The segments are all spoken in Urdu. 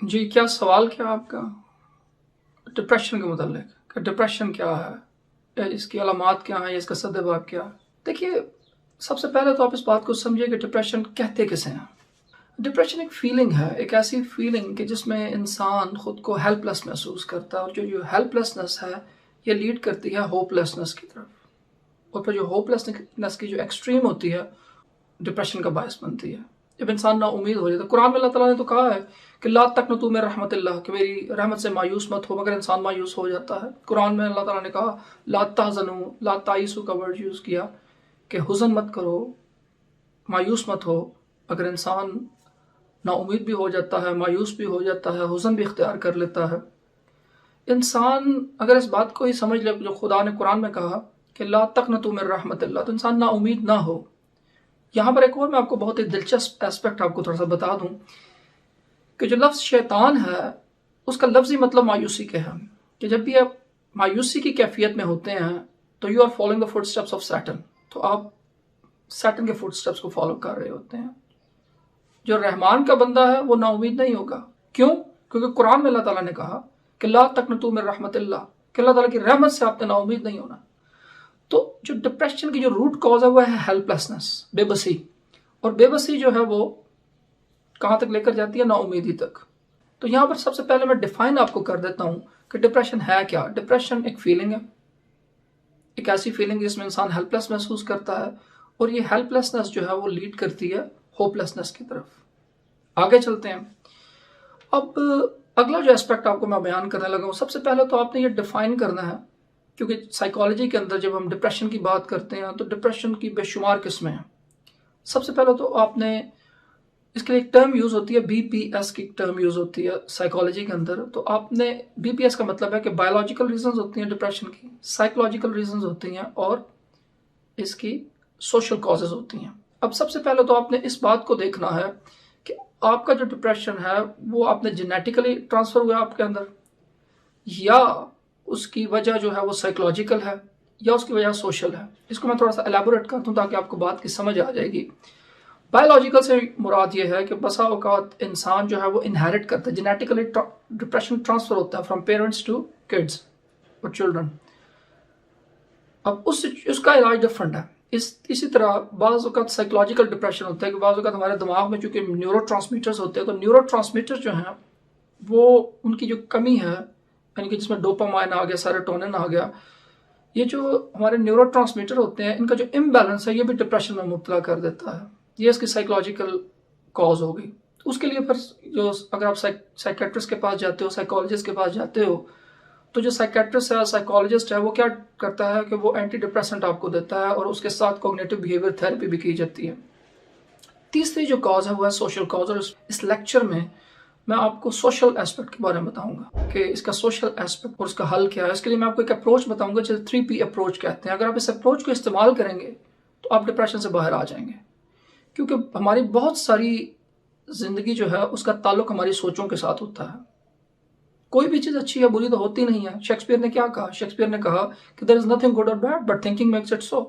جی کیا سوال کیا آپ کا ڈپریشن کے متعلق کہ ڈپریشن کیا ہے یا اس کی علامات کیا ہیں یا اس کا سبب کیا ہے؟ دیکھیے، سب سے پہلے تو آپ اس بات کو سمجھیے کہ ڈپریشن کہتے کسے ہیں۔ ڈپریشن ایک فیلنگ ہے، ایک ایسی فیلنگ کہ جس میں انسان خود کو ہیلپ لیس محسوس کرتا ہے، اور جو ہیلپ لیسنس ہے یہ لیڈ کرتی ہے ہوپ لیسنس کی طرف، اور پھر جو ہوپ لیسنس کی جو ایکسٹریم ہوتی ہے ڈپریشن کا باعث بنتی ہے جب انسان نا امید ہو جاتا ہے۔ قرآن میں اللہ تعالیٰ نے تو کہا ہے کہ لا تقنطوا من رحمت اللہ، کہ میری رحمت سے مایوس مت ہو، مگر انسان مایوس ہو جاتا ہے۔ قرآن میں اللہ تعالیٰ نے کہا لا تحزنوا، لا تائسوا کا ورڈ یوز کیا کہ حزن مت کرو، مایوس مت ہو، اگر انسان نا امید بھی ہو جاتا ہے، مایوس بھی ہو جاتا ہے، حزن بھی اختیار کر لیتا ہے۔ انسان اگر اس بات کو ہی سمجھ لے جو خدا نے قرآن میں کہا کہ لا تقنطوا من رحمت اللہ، تو انسان نا امید نہ ہو۔ یہاں پر ایک اور میں آپ کو بہت ہی دلچسپ ایسپیکٹ آپ کو تھوڑا سا بتا دوں کہ جو لفظ شیطان ہے اس کا لفظی مطلب مایوسی کے ہے، کہ جب بھی آپ مایوسی کی کیفیت میں ہوتے ہیں تو you are following the footsteps of Satan, تو آپ سیٹن کے فٹ اسٹیپس کو فالو کر رہے ہوتے ہیں۔ جو رحمان کا بندہ ہے وہ نا امید نہیں ہوگا۔ کیوں؟ کیونکہ قرآن میں اللہ تعالیٰ نے کہا کہ لا تقنطوا من رحمت اللہ، کہ اللہ تعالیٰ کی رحمت سے آپ نے نا امید نہیں ہونا۔ تو جو ڈپریشن کی جو روٹ کاز ہے وہ ہے ہیلپ لیسنس، بے بسی، اور بے بسی جو ہے وہ کہاں تک لے کر جاتی ہے؟ نا امیدی تک۔ تو یہاں پر سب سے پہلے میں ڈیفائن آپ کو کر دیتا ہوں کہ ڈپریشن ہے کیا۔ ڈپریشن ایک فیلنگ ہے، ایک ایسی فیلنگ جس میں انسان ہیلپ لیس محسوس کرتا ہے، اور یہ ہیلپ لیسنس جو ہے وہ لیڈ کرتی ہے ہوپ لیسنس کی طرف۔ آگے چلتے ہیں۔ اب اگلا جو اسپیکٹ آپ کو میں بیان کرنے لگا ہوں، سب سے پہلے تو آپ نے یہ ڈیفائن کرنا ہے، کیونکہ سائیکالوجی کے اندر جب ہم ڈپریشن کی بات کرتے ہیں تو ڈپریشن کی بے شمار قسمیں ہیں۔ سب سے پہلے تو آپ نے اس کے لیے ایک ٹرم یوز ہوتی ہے، بی پی ایس کی ٹرم یوز ہوتی ہے سائیکالوجی کے اندر۔ تو آپ نے بی پی ایس کا مطلب ہے کہ بایولوجیکل ریزنز ہوتی ہیں ڈپریشن کی، سائیکولوجیکل ریزنز ہوتی ہیں، اور اس کی سوشل کازز ہوتی ہیں۔ اب سب سے پہلے تو آپ نے اس بات کو دیکھنا ہے کہ آپ کا جو ڈپریشن ہے وہ آپ نے جینیٹیکلی ٹرانسفر ہوا آپ کے اندر، یا اس کی وجہ جو ہے وہ سائیکولوجیکل ہے، یا اس کی وجہ سوشل ہے۔ اس کو میں تھوڑا سا ایلیبوریٹ کرتا ہوں تاکہ آپ کو بات کی سمجھ آ جائے گی۔ بایولوجیکل سے مراد یہ ہے کہ بسا اوقات انسان جو ہے وہ انہیرٹ کرتا ہے، جینیٹیکلی ڈپریشن ٹرانسفر ہوتا ہے فرام پیرنٹس ٹو کڈز اور چلڈرن۔ اب اس کا علاج ڈفرنٹ ہے۔ اسی طرح بعض اوقات سائیکولوجیکل ڈپریشن ہوتا ہے کہ بعض اوقات ہمارے دماغ میں چونکہ نیورو ٹرانسمیٹرز ہوتے ہیں، تو نیورو ٹرانسمیٹر جو ہیں وہ ان کی جو کمی ہے، یعنی کہ جس میں ڈوپامائن آ گیا، سیروٹونن آ گیا، یہ جو ہمارے نیورو ٹرانسمیٹر ہوتے ہیں ان کا جو امبیلنس ہے یہ بھی ڈپریشن میں مبتلا کر دیتا ہے۔ یہ اس کی سائیکولوجیکل کاز ہوگی۔ اس کے لیے پھر جو اگر آپ سائیکیٹرسٹ کے پاس جاتے ہو، سائیکالوجسٹ کے پاس جاتے ہو، تو جو سائیکیٹرسٹ ہے، سائیکالوجسٹ ہے، وہ کیا کرتا ہے کہ وہ اینٹی ڈپریسنٹ آپ کو دیتا ہے، اور اس کے ساتھ کوگنیٹو بیہیویئر تھراپی بھی کی جاتی ہے۔ تیسری جو کاز ہے وہ ہے سوشل کاز، اور اس لیکچر میں آپ کو سوشل ایسپیکٹ کے بارے میں بتاؤں گا کہ اس کا سوشل ایسپیکٹ اور اس کا حل کیا ہے۔ اس کے لیے میں آپ کو ایک اپروچ بتاؤں گا جسے 3P اپروچ کہتے ہیں۔ اگر آپ اس اپروچ کو استعمال کریں گے تو آپ ڈپریشن سے باہر آ جائیں گے، کیونکہ ہماری بہت ساری زندگی جو ہے اس کا تعلق ہماری سوچوں کے ساتھ ہوتا ہے۔ کوئی بھی چیز اچھی یا بری تو ہوتی نہیں ہے۔ شیکسپیئر نے کیا کہا؟ شیکسپیئر نے کہا کہ there is nothing good or bad but thinking makes it so۔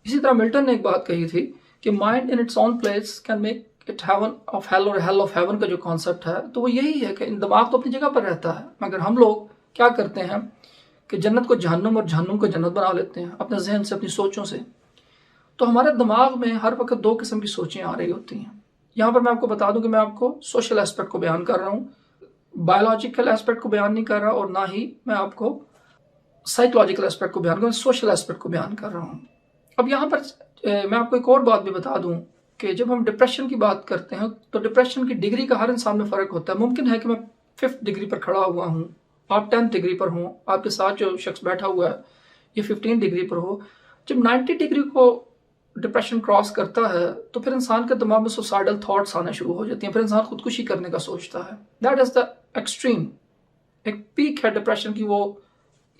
اسی طرح ملٹن نے ایک بات کہی تھی کہ mind in its own place can make it heaven of hell or hell of heaven کا جو کانسیپٹ ہے تو وہ یہی ہے کہ دماغ تو اپنی جگہ پر رہتا ہے، مگر ہم لوگ کیا کرتے ہیں کہ جنت کو جہنم اور جہنم کو جنت بنا لیتے ہیں اپنے ذہن سے، اپنی سوچوں سے۔ تو ہمارے دماغ میں ہر وقت دو قسم کی سوچیں آ رہی ہوتی ہیں۔ یہاں پر میں آپ کو بتا دوں کہ میں آپ کو سوشل ایسپیکٹ کو بیان کر رہا ہوں، بایولوجیکل ایسپیکٹ کو بیان نہیں کر رہا، اور نہ ہی میں آپ کو سائیکولوجیکل ایسپیکٹ کو بیان کر رہا ہوں، سوشل ایسپیکٹ کو بیان کر رہا ہوں۔ اب یہاں پر میں آپ کو ایک اور بات بھی بتا دوں کہ جب ہم ڈپریشن کی بات کرتے ہیں تو ڈپریشن کی ڈگری کا ہر انسان میں فرق ہوتا ہے۔ ممکن ہے کہ میں 5th ڈگری پر کھڑا ہوا ہوں، آپ 10th ڈگری پر ہوں، آپ کے ساتھ جو شخص بیٹھا ہوا ہے یہ 15 ڈگری پر ہو۔ جب 90 ڈگری کو ڈپریشن کراس کرتا ہے تو پھر انسان کے دماغ میں سوسائڈل تھاٹس آنے شروع ہو جاتی ہیں، پھر انسان خودکشی کرنے کا سوچتا ہے۔ دیٹ از دا ایکسٹریم، ایک پیک ہے ڈپریشن کی۔ وہ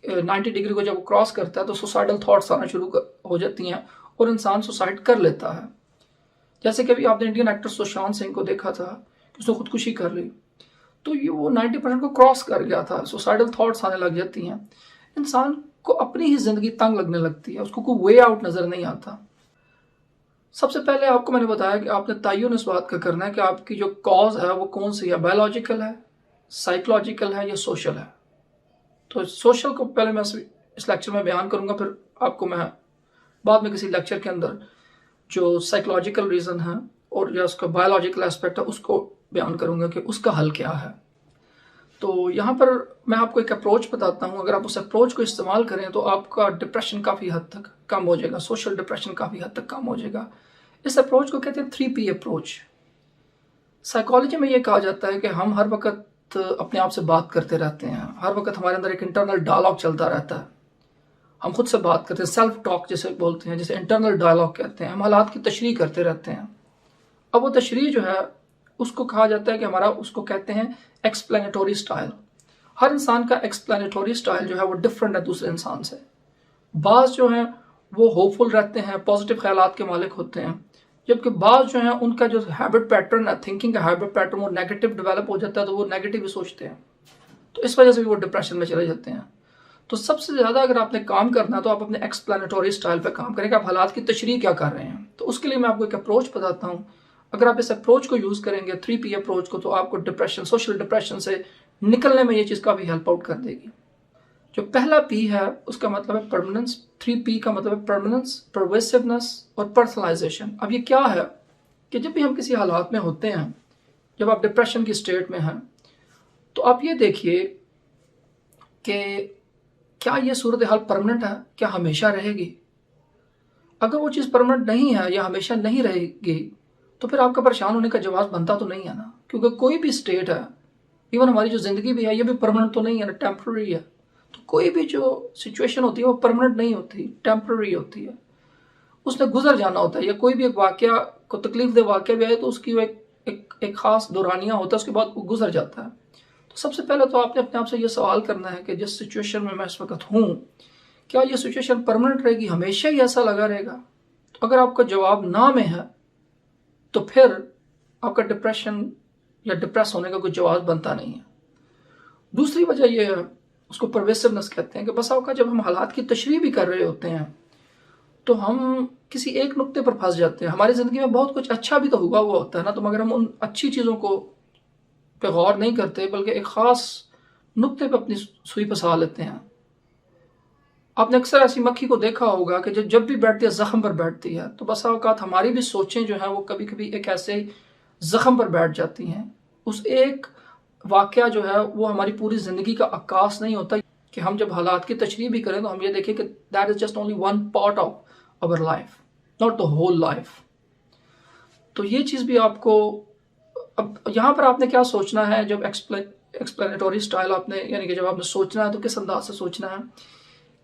90 ڈگری کو جب وہ کراس کرتا ہے تو سوسائڈل تھاٹس آنا شروع ہو جاتی ہیں اور انسان سوسائڈ کر لیتا ہے۔ جیسے کہ ابھی آپ نے انڈین ایکٹر سشانت سنگھ کو دیکھا تھا کہ اس نے خودکشی کر لی، تو یہ وہ 90% کو کراس کر گیا تھا، سوسائڈل تھاٹس آنے لگ جاتی ہیں، انسان کو اپنی ہی زندگی تنگ لگنے لگتی ہے، اس کو کوئی وے آؤٹ نظر نہیں آتا۔ سب سے پہلے آپ کو میں نے بتایا کہ آپ نے تعین اس بات کا کرنا ہے کہ آپ کی جو کاز ہے وہ کون سی ہے، بایولوجیکل ہے، سائیکولوجیکل ہے یا سوشل ہے. تو سوشل کو پہلے میں اس لیکچر میں بیان کروں گا، پھر آپ کو میں بعد میں کسی لیکچر کے اندر جو سائیکولوجیکل ریزن ہے اور یا اس کا بایولوجیکل اسپیکٹ ہے اس کو بیان کروں گا کہ اس کا حل کیا ہے. تو یہاں پر میں آپ کو ایک اپروچ بتاتا ہوں. اگر آپ اس اپروچ کو استعمال کریں تو آپ کا ڈپریشن کافی حد تک کم ہو جائے گا، سوشل ڈپریشن کافی حد تک کم ہو جائے گا. اس اپروچ کو کہتے ہیں 3P اپروچ. سائیکالوجی میں یہ کہا جاتا ہے کہ ہم ہر وقت اپنے آپ سے بات کرتے رہتے ہیں، ہر وقت ہمارے اندر ایک انٹرنل ڈائلاگ چلتا رہتا ہے. ہم خود سے بات کرتے ہیں، سیلف ٹاک جسے بولتے ہیں، جسے انٹرنل ڈائلاگ کہتے ہیں. ہم حالات کی تشریح کرتے رہتے ہیں. اب وہ تشریح جو ہے اس کو کہا جاتا ہے کہ ہمارا اس کو کہتے ہیں ایکسپلینیٹوری سٹائل. ہر انسان کا ایکسپلینیٹوری سٹائل جو ہے وہ ڈفرینٹ ہے دوسرے انسان سے. بعض جو ہیں وہ ہوپ فل رہتے ہیں، پازیٹیو خیالات کے مالک ہوتے ہیں، جبکہ بعض جو ہیں ان کا جو ہیبٹ پیٹرن ہے، تھنکنگ کا ہیبٹ پیٹرن، وہ نیگیٹو ڈیولپ ہو جاتا ہے تو وہ نیگیٹو ہی سوچتے ہیں. تو اس وجہ سے بھی وہ ڈپریشن میں چلے جاتے ہیں. تو سب سے زیادہ اگر آپ نے کام کرنا ہے تو آپ اپنے ایکسپلینیٹوری سٹائل پہ کام کریں کہ آپ حالات کی تشریح کیا کر رہے ہیں. تو اس کے لیے میں آپ کو ایک اپروچ بتاتا ہوں. اگر آپ اس اپروچ کو یوز کریں گے 3P اپروچ کو، تو آپ کو ڈپریشن، سوشل ڈپریشن سے نکلنے میں یہ چیز کافی ہیلپ آؤٹ کر دے گی. جو پہلا P ہے اس کا مطلب ہے پرماننس. 3P کا مطلب ہے پرماننس، پرویسونیس اور پرسنلائزیشن. اب یہ کیا ہے کہ جب بھی ہم کسی حالات میں ہوتے ہیں، جب آپ ڈپریشن کی سٹیٹ میں ہیں، تو آپ یہ دیکھیے کہ کیا یہ صورتحال پرماننٹ ہے، کیا ہمیشہ رہے گی. اگر وہ چیز پرماننٹ نہیں ہے یا ہمیشہ نہیں رہے گی تو پھر آپ کا پریشان ہونے کا جواز بنتا تو نہیں ہے نا. کیونکہ کوئی بھی سٹیٹ ہے، ایون ہماری جو زندگی بھی ہے، یہ بھی پرماننٹ تو نہیں ہے نا، ٹیمپرری ہے. تو کوئی بھی جو سچویشن ہوتی ہے وہ پرماننٹ نہیں ہوتی، ٹیمپرری ہوتی ہے. اس نے گزر جانا ہوتا ہے. یا کوئی بھی ایک واقعہ کو تکلیف دہ واقعہ بھی آئے تو اس کی ایک خاص دورانیہ ہوتا ہے، اس کے بعد وہ گزر جاتا ہے. تو سب سے پہلے تو آپ نے اپنے آپ سے یہ سوال کرنا ہے کہ جس سچویشن میں اس وقت ہوں، کیا یہ سچویشن پرماننٹ رہے گی، ہمیشہ ہی ایسا لگا رہے گا. تو اگر آپ کا جواب نہ میں ہے تو پھر آپ کا ڈپریشن یا ڈپریس ہونے کا کوئی جواز بنتا نہیں ہے. دوسری وجہ یہ ہے، اس کو پرویسونیس کہتے ہیں، کہ بس اوقات جب ہم حالات کی تشریح بھی کر رہے ہوتے ہیں تو ہم کسی ایک نقطے پر پھنس جاتے ہیں. ہماری زندگی میں بہت کچھ اچھا بھی تو ہوا ہوتا ہے نا، تو مگر ہم ان اچھی چیزوں کو پہ غور نہیں کرتے، بلکہ ایک خاص نقطے پہ اپنی سوئی پھنسا لیتے ہیں. آپ نے اکثر ایسی مکھی کو دیکھا ہوگا کہ جب بھی بیٹھتی ہے زخم پر بیٹھتی ہے. تو بسا اوقات ہماری بھی سوچیں جو ہیں وہ کبھی کبھی ایک ایسے زخم پر بیٹھ جاتی ہیں. اس ایک واقعہ جو ہے وہ ہماری پوری زندگی کا عکاس نہیں ہوتا. کہ ہم جب حالات کی تشریح بھی کریں تو ہم یہ دیکھیں کہ that is just only one part of over life, not the whole life. تو یہ چیز بھی آپ کو، اب یہاں پر آپ نے کیا سوچنا ہے جب ایکسپلینیٹوری سٹائل آپ نے، یعنی کہ جب آپ نے سوچنا ہے تو کس انداز سے سوچنا ہے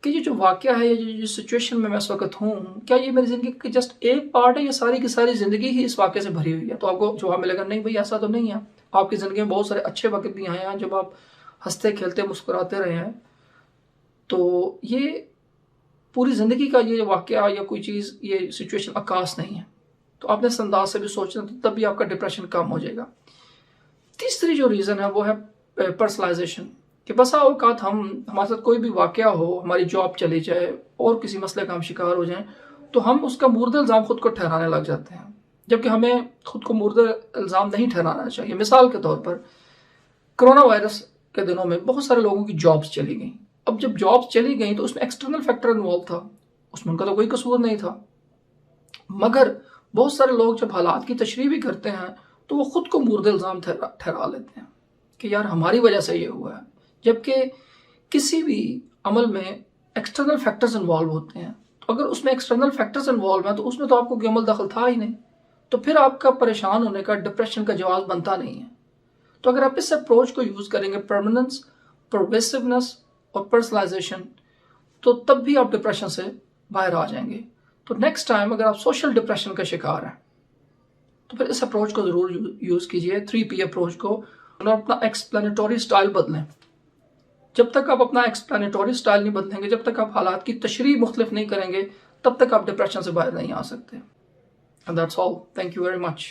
کہ یہ جو واقعہ ہے، یہ جو سچویشن میں اس وقت ہوں، کیا یہ میری زندگی کی جسٹ ایک پارٹ ہے یا ساری کی ساری زندگی ہی اس واقعے سے بھری ہوئی ہے. تو آپ کو جواب ملے گا نہیں بھائی ایسا تو نہیں ہے. آپ کی زندگی میں بہت سارے اچھے وقت بھی آئے ہیں جب آپ ہنستے کھیلتے مسکراتے رہے ہیں. تو یہ پوری زندگی کا یہ واقعہ یا کوئی چیز، یہ سچویشن عکاس نہیں ہے. تو آپ نے اس انداز سے بھی سوچنا، تب بھی آپ کا ڈپریشن کم ہو جائے گا. تیسری جو ریزن ہے وہ ہے پرسنلائزیشن. کہ بسا اوقات ہمارے ساتھ کوئی بھی واقعہ ہو، ہماری جاب چلی جائے اور کسی مسئلے کا ہم شکار ہو جائیں تو ہم اس کا مورد الزام خود کو ٹھہرانے لگ جاتے ہیں، جبکہ ہمیں خود کو مورد الزام نہیں ٹھہرانا چاہیے. مثال کے طور پر کرونا وائرس کے دنوں میں بہت سارے لوگوں کی جابز چلی گئیں. اب جب جابز چلی گئیں تو اس میں ایکسٹرنل فیکٹر انوالو تھا، اس میں ان کا تو کوئی قصور نہیں تھا. مگر بہت سارے لوگ جب حالات کی تشریح بھی کرتے ہیں تو وہ خود کو مورد الزام ٹھہرا لیتے ہیں کہ یار ہماری وجہ سے یہ ہوا ہے. جبکہ کسی بھی عمل میں ایکسٹرنل فیکٹرز انوالو ہوتے ہیں. تو اگر اس میں ایکسٹرنل فیکٹرز انوالو ہیں تو اس میں تو آپ کو کوئی عمل دخل تھا ہی نہیں. تو پھر آپ کا پریشان ہونے کا، ڈپریشن کا جواز بنتا نہیں ہے. تو اگر آپ اس اپروچ کو یوز کریں گے، پرماننس، پرویسونیس اور پرسنلائزیشن، تو تب بھی آپ ڈپریشن سے باہر آ جائیں گے. تو نیکسٹ ٹائم اگر آپ سوشل ڈپریشن کا شکار ہیں تو پھر اس اپروچ کو ضرور یوز کیجئے، 3P اپروچ کو، اور اپنا ایکسپلینیٹوری سٹائل بدلیں. جب تک آپ اپنا ایکسپلینیٹوری سٹائل نہیں بدلیں گے، جب تک آپ حالات کی تشریح مختلف نہیں کریں گے، تب تک آپ ڈپریشن سے باہر نہیں آ سکتے. And that's all. Thank you very much.